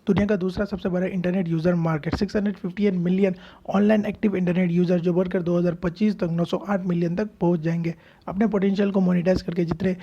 दुनिया का दूसरा सबसे बड़ा internet user market 658 million online active internet user जो बढ़कर 2025 तक 908 मिलियन तक पहुंच जाएंगे। अपने पोटेंशियल को मोनेटाइज करके जितने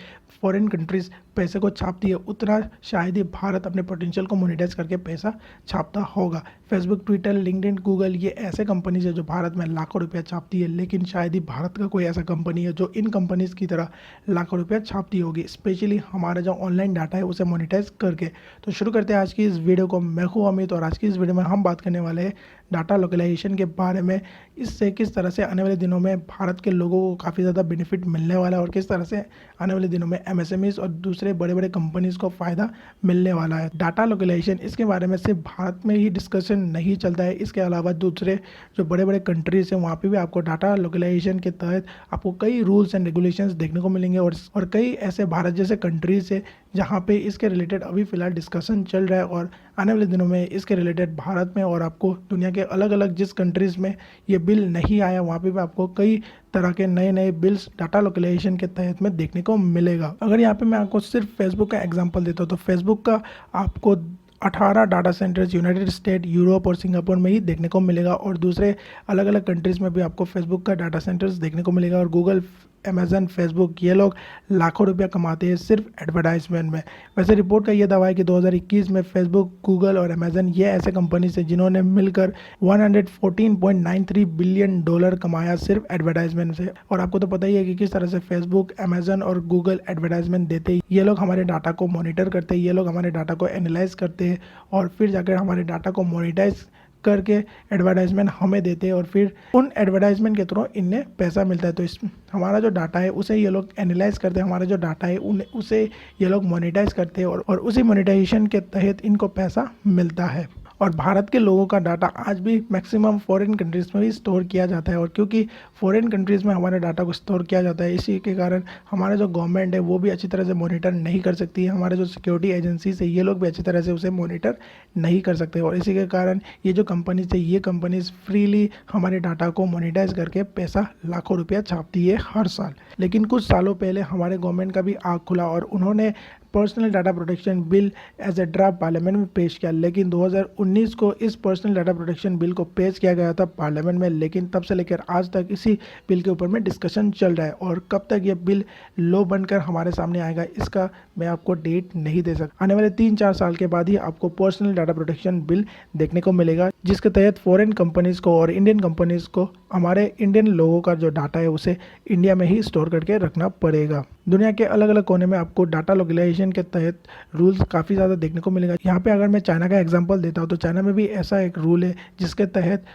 फॉरेन कंट्रीज पैसे को छापती है उतना शायद ही भारत अपने पोटेंशियल को मोनेटाइज करके पैसा छापता होगा। फेसबुक, ट्विटर, लिंक्डइन, गूगल ये ऐसे कंपनीज है जो भारत में लाखों रुपया छापती है, लेकिन शायद ही भारत का कोई ऐसा कंपनी है जो इन कंपनीज की तरह लाखों रुपया छापती होगी, स्पेशली हमारा जो ऑनलाइन डाटा है उसे मोनेटाइज करके। तो शुरू करते हैं आज की इस वीडियो को। मैं हूं अमित और आज की इस वीडियो में हम बात करने वाले हैं डाटा लोकलाइजेशन के बारे में। इससे किस तरह से आने वाले दिनों में भारत के लोगों को काफ़ी ज़्यादा बेनिफिट मिलने वाला है और किस तरह से आने वाले दिनों में एमएसएमईज और दूसरे बड़े बड़े कंपनीज को फ़ायदा मिलने वाला है। डाटा लोकलाइजेशन इसके बारे में सिर्फ भारत में ही डिस्कशन नहीं चलता है, इसके अलावा दूसरे जो बड़े बड़े कंट्रीज हैं वहाँ पे भी आपको डाटा लोकलाइजेशन के तहत आपको कई रूल्स एंड रेगुलेशंस देखने को मिलेंगे और कई ऐसे भारत जैसे कंट्रीज है जहाँ पे इसके रिलेटेड अभी फ़िलहाल डिस्कशन चल रहा है और आने वाले दिनों में इसके रिलेटेड भारत में और आपको दुनिया के अलग अलग जिस कंट्रीज़ में ये बिल नहीं आया वहाँ पे भी आपको कई तरह के नए नए बिल्स डाटा लोकलाइजेशन के तहत में देखने को मिलेगा। अगर यहाँ पे मैं आपको सिर्फ फेसबुक का एग्जांपल देता हूँ तो फेसबुक का आपको 18 data centres United state, Europe और सिंगापुर में ही देखने को मिलेगा और दूसरे अलग अलग कंट्रीज़ में भी आपको फेसबुक का डाटा सेंटर्स देखने को मिलेगा। और गूगल, अमेजन, फेसबुक ये लोग लाखों रुपया कमाते हैं सिर्फ एडवर्टाइजमेंट में। वैसे रिपोर्ट का ये दावा है कि 2021 में फेसबुक, गूगल और अमेजन ये ऐसे कंपनीज हैं जिन्होंने मिलकर 114.93 बिलियन डॉलर कमाया सिर्फ एडवर्टाइजमेंट से। और आपको तो पता ही है कि किस तरह से फेसबुक, अमेजन और गूगल एडवर्टाइजमेंट देते हैं। ये लोग हमारे डाटा को मॉनिटर करते हैं, ये लोग हमारे डाटा को एनालाइज करते हैं और फिर जाकर हमारे डाटा को मोनेटाइज करके एडवर्टाइजमेंट हमें देते हैं और फिर उन एडवर्टाइजमेंट के थ्रू इन्हें पैसा मिलता है। तो इस हमारा जो डाटा है उसे ये लोग एनालाइज करते हैं, हमारा जो डाटा है उसे ये लोग मोनेटाइज करते हैं और उसी मोनेटाइजेशन के तहत इनको पैसा मिलता है। और भारत के लोगों का डाटा आज भी मैक्सिमम फॉरेन कंट्रीज़ में भी स्टोर किया जाता है और क्योंकि फॉरेन कंट्रीज़ में हमारे डाटा को स्टोर किया जाता है इसी के कारण हमारा जो गवर्नमेंट है वो भी अच्छी तरह से मॉनिटर नहीं कर सकती है। हमारे जो सिक्योरिटी एजेंसीज है ये लोग भी अच्छी तरह से उसे मॉनिटर नहीं कर सकते और इसी के कारण ये जो कंपनीज है ये कंपनीज फ्रीली हमारे डाटा को मोनेटाइज करके पैसा लाखों रुपया छापती है हर साल। लेकिन कुछ सालों पहले हमारे गवर्नमेंट का भी आँख खुला और उन्होंने personal data protection bill as a draft parliament में पेश किया। लेकिन 2019 को इस पर्सनल डाटा प्रोटेक्शन बिल को पेश किया गया था पार्लियामेंट में, लेकिन तब से लेकर आज तक इसी बिल के ऊपर में डिस्कशन चल रहा है और कब तक ये बिल लॉ बनकर हमारे सामने आएगा इसका मैं आपको डेट नहीं दे सकता। आने वाले 3-4 साल के बाद ही आपको पर्सनल डाटा प्रोटेक्शन बिल देखने को मिलेगा जिसके तहत फॉरेन कंपनीज को और इंडियन कंपनीज को हमारे इंडियन लोगों का जो डाटा है उसे इंडिया में ही स्टोर करके रखना पड़ेगा। दुनिया के अलग अलग कोने में आपको डाटा लोकलाइजेशन के तहत रूल्स काफ़ी ज़्यादा देखने को मिलेगा। यहाँ पे अगर मैं चाइना का एग्जांपल देता हूँ तो चाइना में भी ऐसा एक रूल है जिसके तहत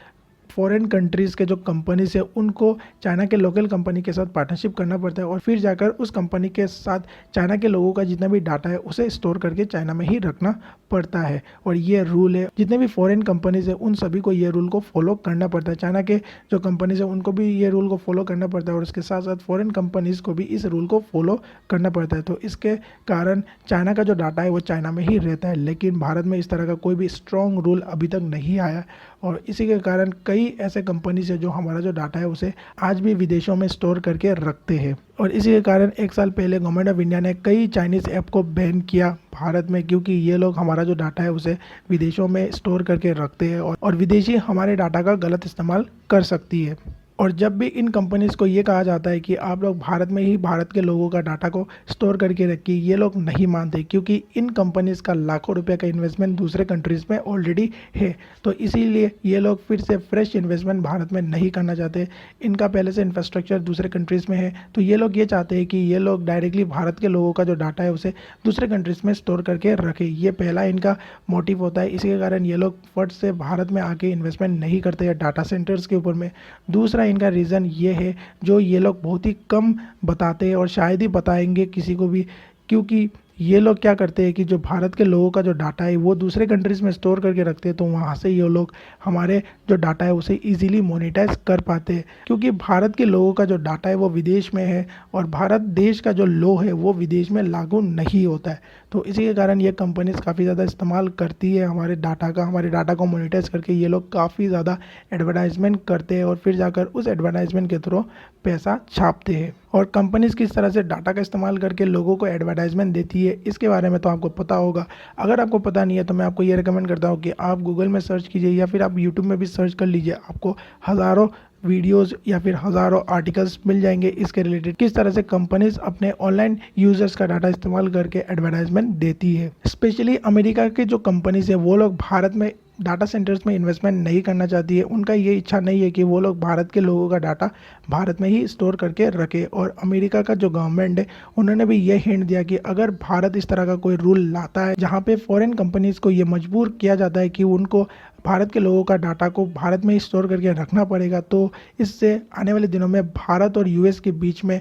फॉरेन कंट्रीज़ के जो कंपनीज है उनको चाइना के लोकल कंपनी के साथ पार्टनरशिप करना पड़ता है और फिर जाकर उस कंपनी के साथ चाइना के लोगों का जितना भी डाटा है उसे स्टोर करके चाइना में ही रखना पड़ता है। और ये रूल है जितने भी फॉरेन कंपनीज है उन सभी को ये रूल को फॉलो करना पड़ता है। चाइना के जो कंपनीज है उनको भी ये रूल को फॉलो करना पड़ता है और उसके साथ साथ फॉरेन कंपनीज को भी इस रूल को फॉलो करना पड़ता है। तो इसके कारण चाइना का जो डाटा है वो चाइना में ही रहता है, लेकिन भारत में इस तरह का कोई भी स्ट्रॉन्ग रूल अभी तक नहीं आया और इसी के कारण कई ऐसे कंपनीज है जो हमारा जो डाटा है उसे आज भी विदेशों में स्टोर करके रखते हैं। और इसी के कारण 1 साल पहले गवर्नमेंट ऑफ इंडिया ने कई चाइनीज़ ऐप को बैन किया भारत में, क्योंकि ये लोग हमारा जो डाटा है उसे विदेशों में स्टोर करके रखते हैं और विदेशी हमारे डाटा का गलत इस्तेमाल कर सकती है। और जब भी इन कंपनीज़ को ये कहा जाता है कि आप लोग भारत में ही भारत के लोगों का डाटा को स्टोर करके रखिए, ये लोग नहीं मानते क्योंकि इन कंपनीज़ का लाखों रुपए का इन्वेस्टमेंट दूसरे कंट्रीज़ में ऑलरेडी है। तो इसीलिए ये लोग फिर से फ्रेश इन्वेस्टमेंट भारत में नहीं करना चाहते। इनका पहले से इंफ्रास्ट्रक्चर दूसरे कंट्रीज़ में है तो ये लोग ये चाहते हैं कि ये लोग डायरेक्टली भारत के लोगों का जो डाटा है उसे दूसरे कंट्रीज़ में स्टोर करके रखें। ये पहला इनका मोटिव होता है। इसी के कारण ये लोग फट से भारत में आके इन्वेस्टमेंट नहीं करते हैं डाटा सेंटर्स के ऊपर में। दूसरा इनका रीज़न ये है जो ये लोग बहुत ही कम बताते हैं और शायद ही बताएंगे किसी को भी, क्योंकि ये लोग क्या करते हैं कि जो भारत के लोगों का जो डाटा है वो दूसरे कंट्रीज़ में स्टोर करके रखते हैं तो वहाँ से ये लोग हमारे जो डाटा है उसे इजीली मोनेटाइज कर पाते हैं। क्योंकि भारत के लोगों का जो डाटा है वो विदेश में है और भारत देश का जो लॉ है वो विदेश में लागू नहीं होता है। तो इसी के कारण ये कंपनीज काफ़ी ज़्यादा इस्तेमाल करती है हमारे डाटा को मोनेटाइज करके ये लोग काफ़ी ज़्यादा एडवर्टाइजमेंट करते हैं और फिर जाकर उस एडवर्टाइजमेंट के थ्रू पैसा छापते हैं। और कंपनीज किस तरह से डाटा का इस्तेमाल करके लोगों को एडवर्टाइजमेंट देती है ली है, इसके बारे में तो आपको पता होगा। अगर आपको पता नहीं है तो मैं आपको ये रिकमेंड करता हूँ कि आप गूगल में सर्च कीजिए या फिर आप यूट्यूब में भी सर्च कर लीजिए। आपको हज़ारों वीडियोस या फिर हज़ारों आर्टिकल्स मिल जाएंगे इसके रिलेटेड, किस तरह से कंपनीज अपने ऑनलाइन यूजर्स का डाटा इस्तेमाल करके एडवर्टाइजमेंट देती है। स्पेशली अमेरिका के जो कंपनीज है वो लोग भारत में डाटा सेंटर्स में इन्वेस्टमेंट नहीं करना चाहती है। उनका ये इच्छा नहीं है कि वो लोग भारत के लोगों का डाटा भारत में ही स्टोर करके रखे। और अमेरिका का जो गवर्नमेंट है उन्होंने भी ये हिंट दिया कि अगर भारत इस तरह का कोई रूल लाता है जहाँ पे फॉरेन कंपनीज को ये मजबूर किया जाता है कि उनको भारत के लोगों का डाटा को भारत में ही स्टोर करके रखना पड़ेगा, तो इससे आने वाले दिनों में भारत और यूएस के बीच में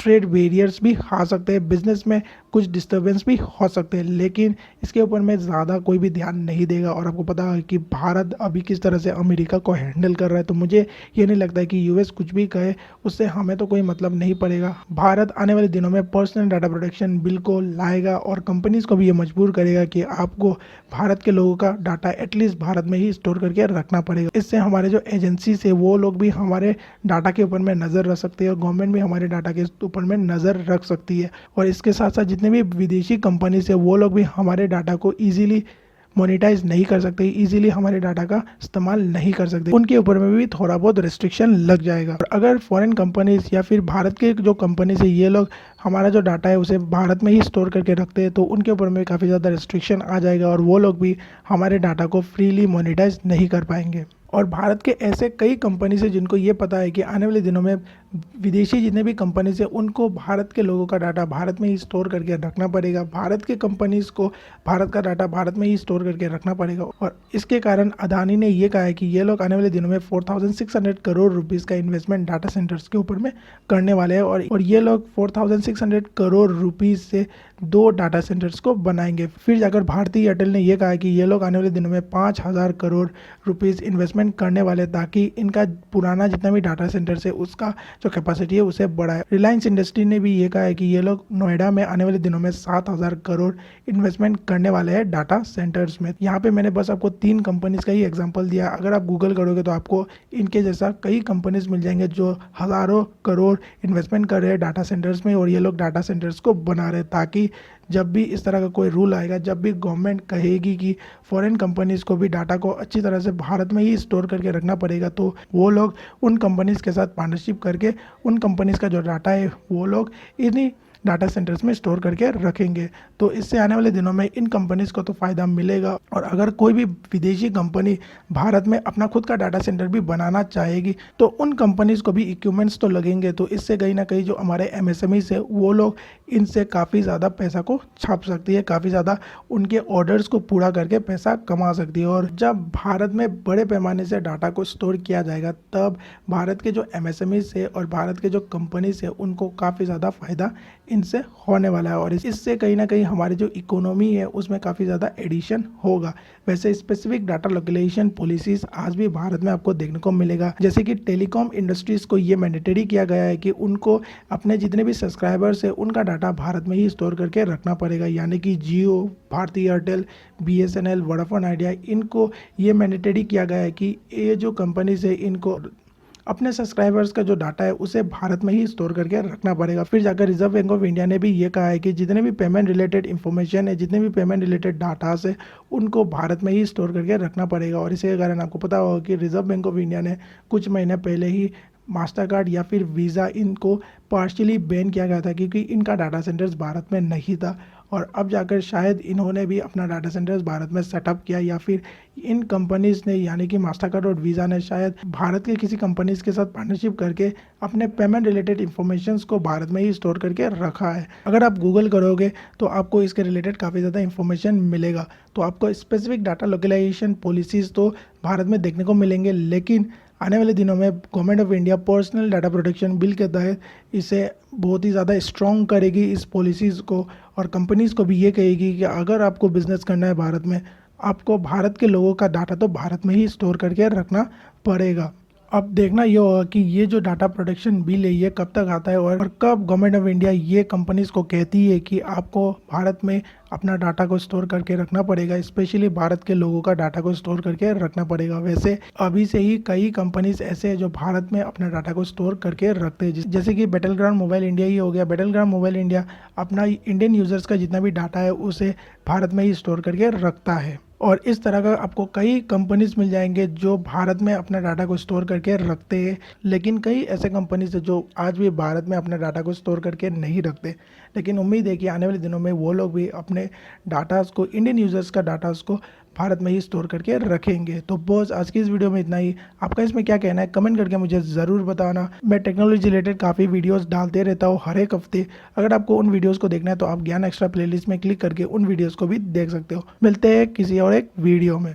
ट्रेड बैरियर्स भी आ सकते हैं, बिजनेस में कुछ डिस्टर्बेंस भी हो सकते हैं। लेकिन इसके ऊपर में ज़्यादा कोई भी ध्यान नहीं देगा। और आपको पता है कि भारत अभी किस तरह से अमेरिका को हैंडल कर रहा है, तो मुझे ये नहीं लगता है कि यूएस कुछ भी कहे उससे हमें तो कोई मतलब नहीं पड़ेगा। भारत आने वाले दिनों में पर्सनल डाटा प्रोटेक्शन बिल को लाएगा और कंपनीज को भी ये मजबूर करेगा कि आपको भारत के लोगों का डाटा एटलीस्ट भारत में ही स्टोर करके रखना पड़ेगा। इससे हमारे जो एजेंसीज है वो लोग भी हमारे डाटा के ऊपर में नज़र रख सकते हैं और गवर्नमेंट भी हमारे डाटा के ऊपर में नज़र रख सकती है। और इसके साथ साथ जितने भी विदेशी कंपनीज है वो लोग भी हमारे डाटा को ईजिली मोनेटाइज नहीं कर सकते, इजीली हमारे डाटा का इस्तेमाल नहीं कर सकते, उनके ऊपर में भी थोड़ा बहुत रेस्ट्रिक्शन लग जाएगा। और अगर फॉरेन कंपनीज या फिर भारत के जो कंपनीज है ये लोग हमारा जो डाटा है उसे भारत में ही स्टोर करके रखते हैं तो उनके ऊपर में काफ़ी ज़्यादा रेस्ट्रिक्शन आ जाएगा और वो लोग भी हमारे डाटा को फ्रीली मोनेटाइज नहीं कर पाएंगे। और भारत के ऐसे कई कंपनीज है जिनको ये पता है कि आने वाले दिनों में विदेशी जितने भी कंपनीज है उनको भारत के लोगों का डाटा भारत में ही स्टोर करके रखना पड़ेगा। भारत के कंपनीज को भारत का डाटा भारत में ही स्टोर करके रखना पड़ेगा। और इसके कारण अदानी ने ये कहा है कि ये लोग आने वाले दिनों में 4600 करोड़ रुपीज़ का इन्वेस्टमेंट डाटा सेंटर्स के ऊपर में करने वाले हैं। और ये लोग 4600 करोड़ रुपीज़ से 2 डाटा सेंटर्स को बनाएंगे। फिर जाकर भारती एयरटेल ने यह कहा कि ये लोग आने वाले दिनों में 5000 करोड़ रुपीज़ इन्वेस्टमेंट करने वाले ताकि इनका पुराना जितना भी डाटा सेंटर्स है उसका जो कैपेसिटी है उसे बढ़ाए। रिलायंस इंडस्ट्री ने भी ये कहा है कि ये लोग नोएडा में आने वाले दिनों में 7000 करोड़ इन्वेस्टमेंट करने वाले हैं डाटा सेंटर्स में। यहाँ पे मैंने बस आपको 3 कंपनीज का ही एग्जांपल दिया। अगर आप गूगल करोगे तो आपको इनके जैसा कई कंपनीज मिल जाएंगे जो हज़ारों करोड़ इन्वेस्टमेंट कर रहे हैं डाटा सेंटर्स में और ये लोग डाटा सेंटर्स को बना रहे हैं ताकि जब भी इस तरह का कोई रूल आएगा, जब भी गवर्नमेंट कहेगी कि फॉरेन कंपनीज को भी डाटा को अच्छी तरह से भारत में ही स्टोर करके रखना पड़ेगा, तो वो लोग उन कंपनीज के साथ पार्टनरशिप करके उन कंपनीज का जो डाटा है वो लोग इन्हीं डाटा सेंटर्स में स्टोर करके रखेंगे। तो इससे आने वाले दिनों में इन कंपनीज को तो फ़ायदा मिलेगा। और अगर कोई भी विदेशी कंपनी भारत में अपना खुद का डाटा सेंटर भी बनाना चाहेगी तो उन कंपनीज को भी इक्विपमेंट्स तो लगेंगे। तो इससे कहीं ना कहीं जो हमारे एमएसएमईज है वो लोग इनसे काफ़ी ज़्यादा पैसा को छाप सकती है, काफ़ी ज़्यादा उनके ऑर्डर्स को पूरा करके पैसा कमा सकती है। और जब भारत में बड़े पैमाने से डाटा को स्टोर किया जाएगा तब भारत के जो एमएसएमईज है और भारत के जो कंपनीज है उनको काफ़ी ज़्यादा फ़ायदा इनसे होने वाला है। और इससे कहीं ना कहीं हमारी जो इकोनॉमी है उसमें काफ़ी ज़्यादा एडिशन होगा। वैसे स्पेसिफिक डाटा लोकलाइजेशन पॉलिसीज़ आज भी भारत में आपको देखने को मिलेगा, जैसे कि टेलीकॉम इंडस्ट्रीज़ को ये मैंडेटरी किया गया है कि उनको अपने जितने भी सब्सक्राइबर्स है उनका डाटा भारत में ही स्टोर करके रखना पड़ेगा। यानी कि Jio, Bharti Airtel, BSNL, Vodafone Idea, इनको ये मैंडेटरी किया गया है कि ये जो कंपनीज है इनको अपने सब्सक्राइबर्स का जो डाटा है उसे भारत में ही स्टोर करके रखना पड़ेगा। फिर जाकर रिजर्व बैंक ऑफ इंडिया ने भी ये कहा है कि जितने भी पेमेंट रिलेटेड इन्फॉर्मेशन है, जितने भी पेमेंट रिलेटेड डाटास है उनको भारत में ही स्टोर करके रखना पड़ेगा। और इसी के कारण आपको पता होगा कि रिजर्व बैंक ऑफ इंडिया ने कुछ महीने पहले ही मास्टर कार्ड या फिर वीज़ा इनको पार्शियली बैन किया गया था क्योंकि इनका डाटा सेंटर्स भारत में नहीं था। और अब जाकर शायद इन्होंने भी अपना डाटा सेंटर्स भारत में सेटअप किया या फिर इन कंपनीज़ ने यानी कि मास्टर कार्ड और वीज़ा ने शायद भारत के किसी कंपनीज़ के साथ पार्टनरशिप करके अपने पेमेंट रिलेटेड इन्फॉर्मेशंस को भारत में ही स्टोर करके रखा है। अगर आप गूगल करोगे तो आपको इसके रिलेटेड काफ़ी ज़्यादा इन्फॉर्मेशन मिलेगा। तो आपको स्पेसिफिक डाटा लोकलाइजेशन पॉलिसीज़ तो भारत में देखने को मिलेंगे, लेकिन आने वाले दिनों में government of India personal data protection bill के तहत इसे बहुत ही ज़्यादा स्ट्रॉन्ग करेगी इस पॉलिसीज़ को। और कंपनीज़ को भी ये कहेगी कि अगर आपको बिजनेस करना है भारत में, आपको भारत के लोगों का डाटा तो भारत में ही स्टोर करके रखना पड़ेगा। अब देखना ये होगा कि ये जो डाटा प्रोटेक्शन बिल है ये कब तक आता है और कब गवर्नमेंट ऑफ इंडिया ये कंपनीज को कहती है कि आपको भारत में अपना डाटा को स्टोर करके रखना पड़ेगा, स्पेशली भारत के लोगों का डाटा को स्टोर करके रखना पड़ेगा। वैसे अभी से ही कई कंपनीज ऐसे हैं जो भारत में अपना डाटा को स्टोर करके रखते हैं, जैसे कि बैटल ग्राउंड मोबाइल इंडिया ही हो गया। बैटल ग्राउंड मोबाइल इंडिया अपना इंडियन यूजर्स का जितना भी डाटा है उसे भारत में ही स्टोर करके रखता है। और इस तरह का आपको कई कंपनीज मिल जाएंगे जो भारत में अपना डाटा को स्टोर करके रखते हैं, लेकिन कई ऐसे कंपनीज है जो आज भी भारत में अपना डाटा को स्टोर करके नहीं रखते। लेकिन उम्मीद है कि आने वाले दिनों में वो लोग भी अपने डाटास को, इंडियन यूजर्स का डाटास को भारत में ही स्टोर करके रखेंगे। तो बस आज की इस वीडियो में इतना ही। आपका इसमें क्या कहना है कमेंट करके मुझे ज़रूर बताना। मैं टेक्नोलॉजी रिलेटेड काफ़ी वीडियोस डालते रहता हूँ हर एक हफ्ते। अगर आपको उन वीडियोस को देखना है तो आप ज्ञान एक्स्ट्रा प्लेलिस्ट में क्लिक करके उन वीडियोस को भी देख सकते हो। मिलते हैं किसी और एक वीडियो में।